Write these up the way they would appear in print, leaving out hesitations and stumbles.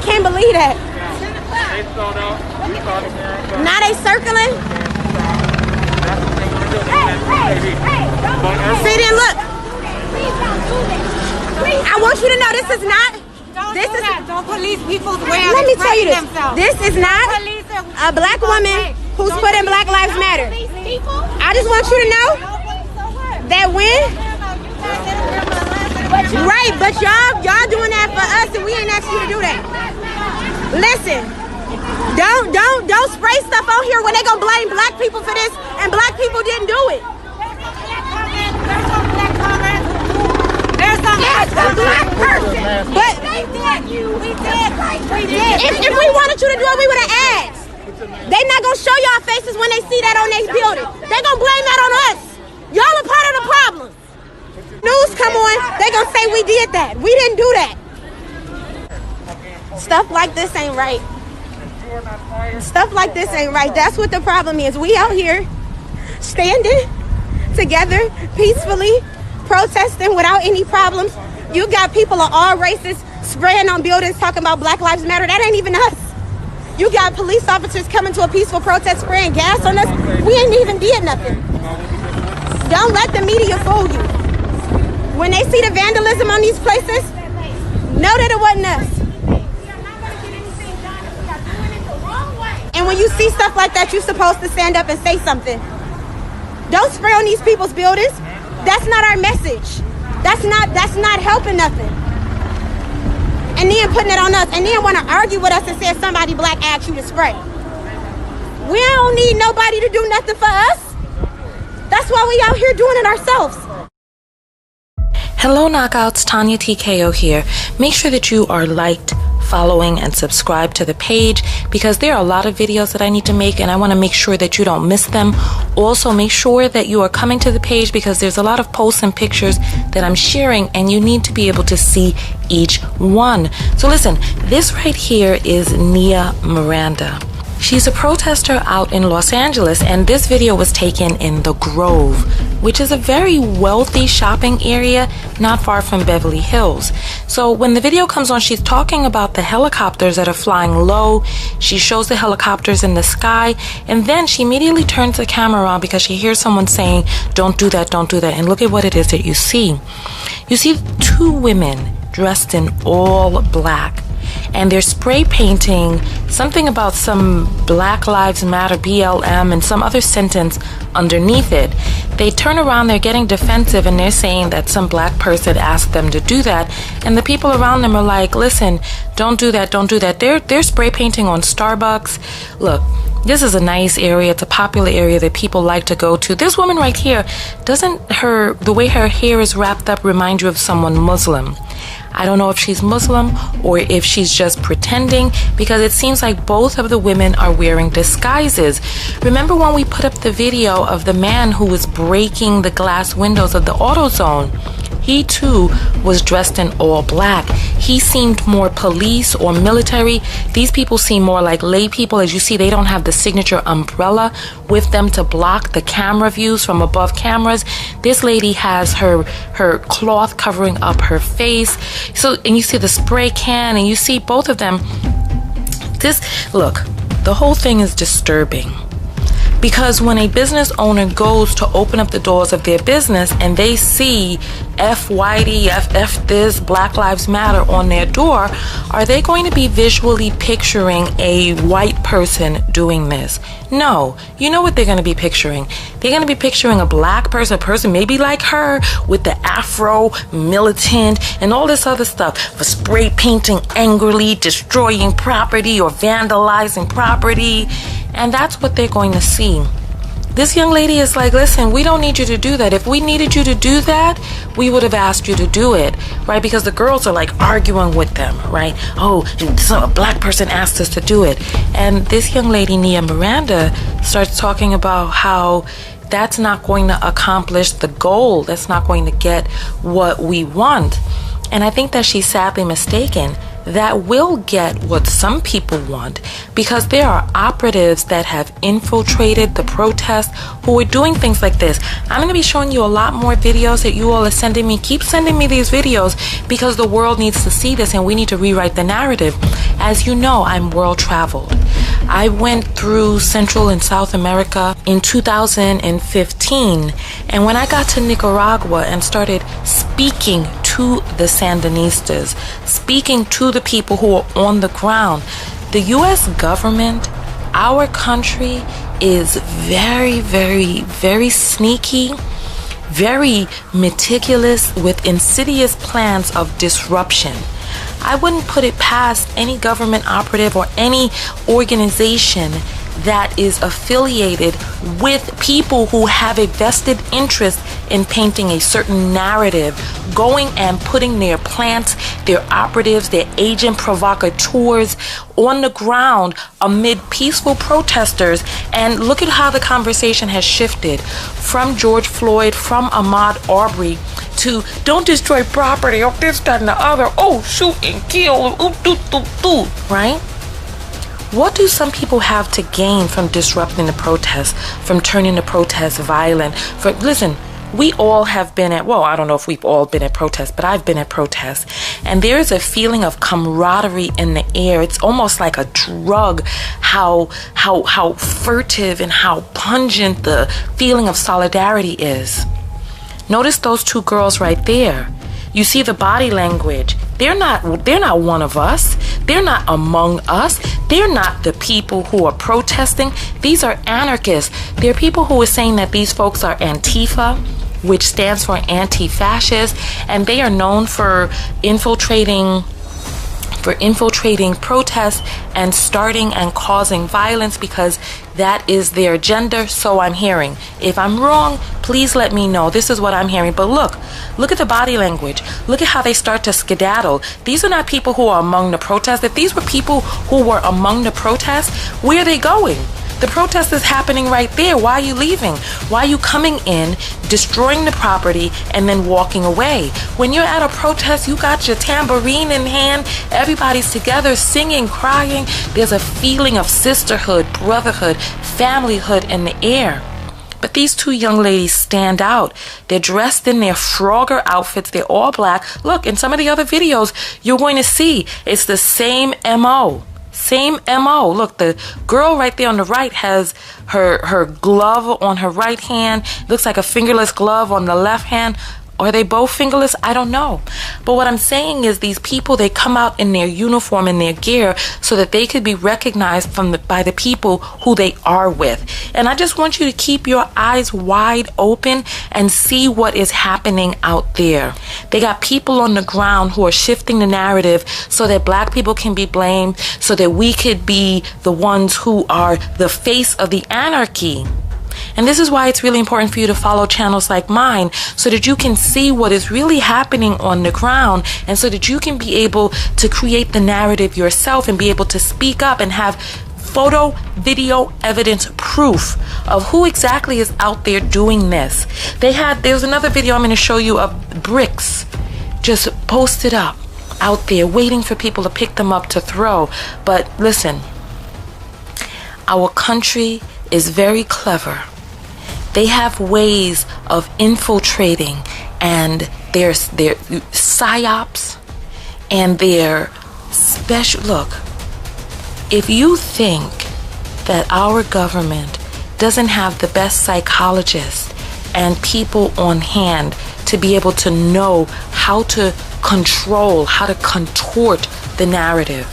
can't believe that. Now they circling. See, then look. I want you to know this is not. Don't police people's way of Let me tell you this. themselves. This is not a black woman who's putting Black Lives Matter. I just want you to know that when. Right, but y'all doing that for us, and we ain't asked you to do that. Listen, don't spray stuff on here when they gonna blame black people for this, and black people didn't do it. There's a black person. But we did. if we wanted you to do it, we would have asked. They not gonna show y'all faces when they see that on their building. They gonna blame that on us. Y'all are part of the problem. News come on, they gonna say we did that. We didn't do that. Stuff like this ain't right. Stuff like this ain't right. That's what the problem is. We out here standing together peacefully, protesting without any problems. You got people of all races spraying on buildings talking about Black Lives Matter. That ain't even us. You got police officers coming to a peaceful protest spraying gas on us. We ain't even did nothing. Don't let the media fool you. When they see the vandalism on these places, know that it wasn't us. And when you see stuff like that, you're supposed to stand up and say something. Don't spray on these people's buildings. That's not our message. That's not helping nothing. And then putting it on us, and then want to argue with us and say somebody black asked you to spray. We don't need nobody to do nothing for us. That's why we out here doing it ourselves. Hello Knockouts, Tanya TKO here. Make sure that you are liked, following, and subscribe to the page because there are a lot of videos that I need to make and I want to make sure that you don't miss them. Also, make sure that you are coming to the page because there's a lot of posts and pictures that I'm sharing and you need to be able to see each one. So listen, this right here is Nia Miranda. She's a protester out in Los Angeles, and this video was taken in the Grove, which is a very wealthy shopping area not far from Beverly Hills. So when the video comes on, she's talking about the helicopters that are flying low. She shows the helicopters in the sky, and then she immediately turns the camera on because she hears someone saying, "Don't do that, don't do that." And look at what it is that you see. You see two women dressed in all black, and they're spray painting something about some Black Lives Matter, BLM, and some other sentence underneath it. They turn around, they're getting defensive, and they're saying that some black person asked them to do that, and the people around them are like, listen, don't do that, don't do that. They're spray painting on Starbucks. Look, this is a nice area. It's a popular area that people like to go to. This woman right here, the way her hair is wrapped up remind you of someone Muslim? I don't know if she's Muslim or if she's just pretending because it seems like both of the women are wearing disguises. Remember when we put up the video of the man who was breaking the glass windows of the AutoZone? He too was dressed in all black. He seemed more police or military. These people seem more like lay people. As you see, they don't have the signature umbrella with them to block the camera views from above cameras. This lady has her cloth covering up her face. So, and you see the spray can, and you see both of them. Look, the whole thing is disturbing. Because when a business owner goes to open up the doors of their business and they see FYD, F this, Black Lives Matter on their door, are they going to be visually picturing a white person doing this? No. You know what they're going to be picturing? They're going to be picturing a black person, a person maybe like her with the afro, militant, and all this other stuff for spray painting angrily, destroying property or vandalizing property. And that's what they're going to see. This young lady is like, listen, we don't need you to do that. If we needed you to do that, we would have asked you to do it, right? Because the girls are like arguing with them, right? Oh, so a black person asked us to do it. And this young lady, Nia Miranda, starts talking about how that's not going to accomplish the goal. That's not going to get what we want. And I think that she's sadly mistaken. That will get what some people want because there are operatives that have infiltrated the protest who are doing things like this. I'm going to be showing you a lot more videos that you all are sending me. Keep sending me these videos because the world needs to see this and we need to rewrite the narrative. As you know, I'm world traveled. I went through Central and South America in 2015, and when I got to Nicaragua and started speaking to the Sandinistas, speaking to the people who are on the ground, the U.S. government, our country, is very, very, very sneaky, very meticulous with insidious plans of disruption. I wouldn't put it past any government operative or any organization that is affiliated with people who have a vested interest in painting a certain narrative, going and putting their plants, their operatives, their agent provocateurs on the ground amid peaceful protesters. And look at how the conversation has shifted from George Floyd, from Ahmaud Arbery, to don't destroy property, oh this, that, and the other, oh shoot and kill, right? What do some people have to gain from disrupting the protests, from turning the protests violent? Listen, we all have been at, well, I don't know if we've all been at protests, but I've been at protests. And there is a feeling of camaraderie in the air. It's almost like a drug, how furtive and how pungent the feeling of solidarity is. Notice those two girls right there. You see the body language. They're not one of us. They're not among us. They're not the people who are protesting. These are anarchists. They're people who are saying that these folks are Antifa, which stands for anti-fascist, and they are known for infiltrating protests and starting and causing violence because that is their agenda, so I'm hearing. If I'm wrong, please let me know. This is what I'm hearing. But look at the body language. Look at how they start to skedaddle. These are not people who are among the protests. If these were people who were among the protests, where are they going? The protest is happening right there. Why are you leaving? Why are you coming in, destroying the property, and then walking away? When you're at a protest, you got your tambourine in hand, everybody's together singing, crying. There's a feeling of sisterhood, brotherhood, familyhood in the air. But these two young ladies stand out. They're dressed in their Frogger outfits. They're all black. Look, in some of the other videos, you're going to see it's the same MO. Same MO. Look, the girl right there on the right has her glove on her right hand. Looks like a fingerless glove on the left hand. Are they both fingerless? I don't know. But what I'm saying is these people, they come out in their uniform and their gear so that they could be recognized by the people who they are with. And I just want you to keep your eyes wide open and see what is happening out there. They got people on the ground who are shifting the narrative so that black people can be blamed, so that we could be the ones who are the face of the anarchy. And this is why it's really important for you to follow channels like mine so that you can see what is really happening on the ground and so that you can be able to create the narrative yourself and be able to speak up and have photo, video, evidence, proof of who exactly is out there doing this. There's another video I'm going to show you of bricks just posted up out there waiting for people to pick them up to throw. But listen, our country is very clever. They have ways of infiltrating, and their psyops and their special look. If you think that our government doesn't have the best psychologists and people on hand to be able to know how to control, how to contort the narrative,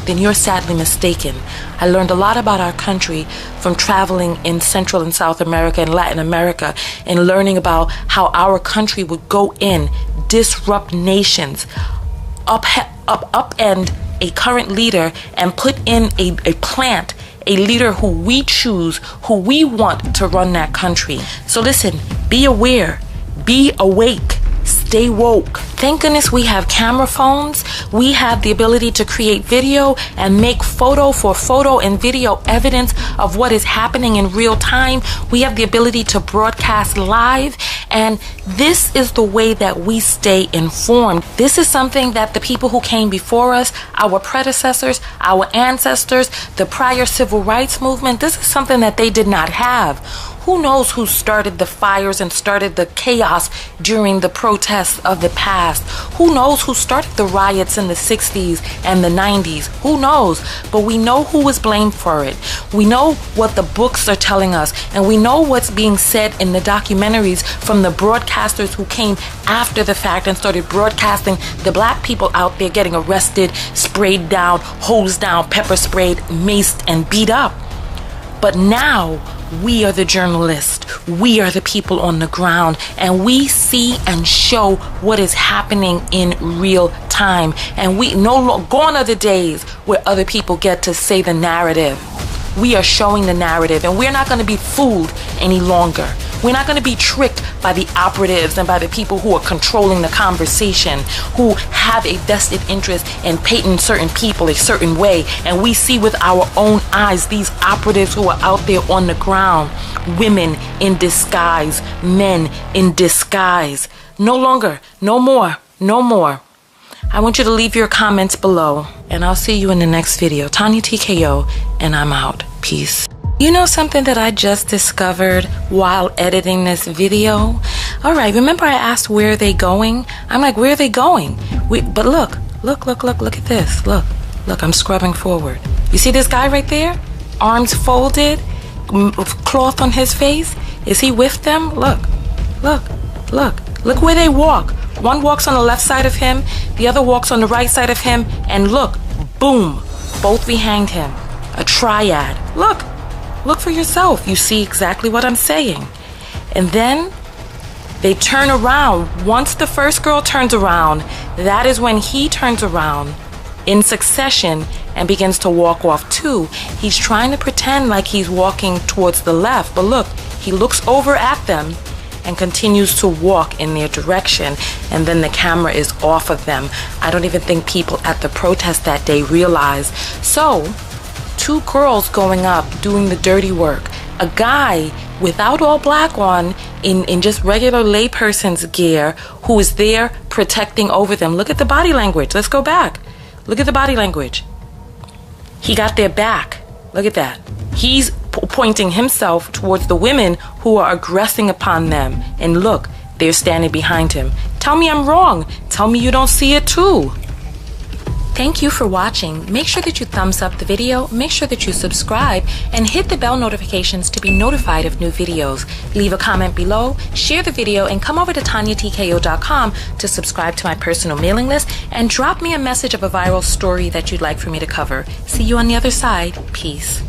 then you're sadly mistaken. I learned a lot about our country from traveling in Central and South America and Latin America and learning about how our country would go in, disrupt nations, upend a current leader and put in a plant, a leader who we choose, who we want to run that country. So listen, be aware, be awake, stay woke. Thank goodness we have camera phones. We have the ability to create video and make photo for photo and video evidence of what is happening in real time. We have the ability to broadcast live, and this is the way that we stay informed. This is something that the people who came before us, our predecessors, our ancestors, the prior civil rights movement, this is something that they did not have. Who knows who started the fires and started the chaos during the protests BS of the past. Who knows who started the riots in the 60s and the 90s? Who knows? But we know who was blamed for it. We know what the books are telling us, and we know what's being said in the documentaries from the broadcasters who came after the fact and started broadcasting the black people out there getting arrested, sprayed down, hosed down, pepper sprayed, maced, and beat up. But now, we are the journalists, we are the people on the ground, and we see and show what is happening in real time. And we gone are the days where other people get to say the narrative. We are showing the narrative, and we're not going to be fooled any longer. We're not going to be tricked by the operatives and by the people who are controlling the conversation, who have a vested interest in painting certain people a certain way. And we see with our own eyes these operatives who are out there on the ground, women in disguise, men in disguise. No longer, no more, no more. I want you to leave your comments below, and I'll see you in the next video. Tanya TKO, and I'm out. Peace. You know something that I just discovered while editing this video? All right, remember I asked where are they going? I'm like, where are they going? But look at this. Look, I'm scrubbing forward. You see this guy right there? Arms folded, cloth on his face. Is he with them? Look where they walk. One walks on the left side of him, the other walks on the right side of him, and look, boom, both behind him. A triad. Look for yourself. You see exactly what I'm saying. And then they turn around. Once the first girl turns around, that is when he turns around in succession and begins to walk off too. He's trying to pretend like he's walking towards the left, but look, he looks over at them and continues to walk in their direction, and then the camera is off of them. I don't even think people at the protest that day realized. So, two girls going up, doing the dirty work. A guy without all black on, in just regular layperson's gear, who is there protecting over them. Look at the body language. Let's go back. Look at the body language. He got their back. Look at that. He's pointing himself towards the women who are aggressing upon them. And look, they're standing behind him. Tell me I'm wrong. Tell me you don't see it too. Thank you for watching. Make sure that you thumbs up the video, make sure that you subscribe, and hit the bell notifications to be notified of new videos. Leave a comment below, share the video, and come over to TanyaTKO.com to subscribe to my personal mailing list, and drop me a message of a viral story that you'd like for me to cover. See you on the other side. Peace.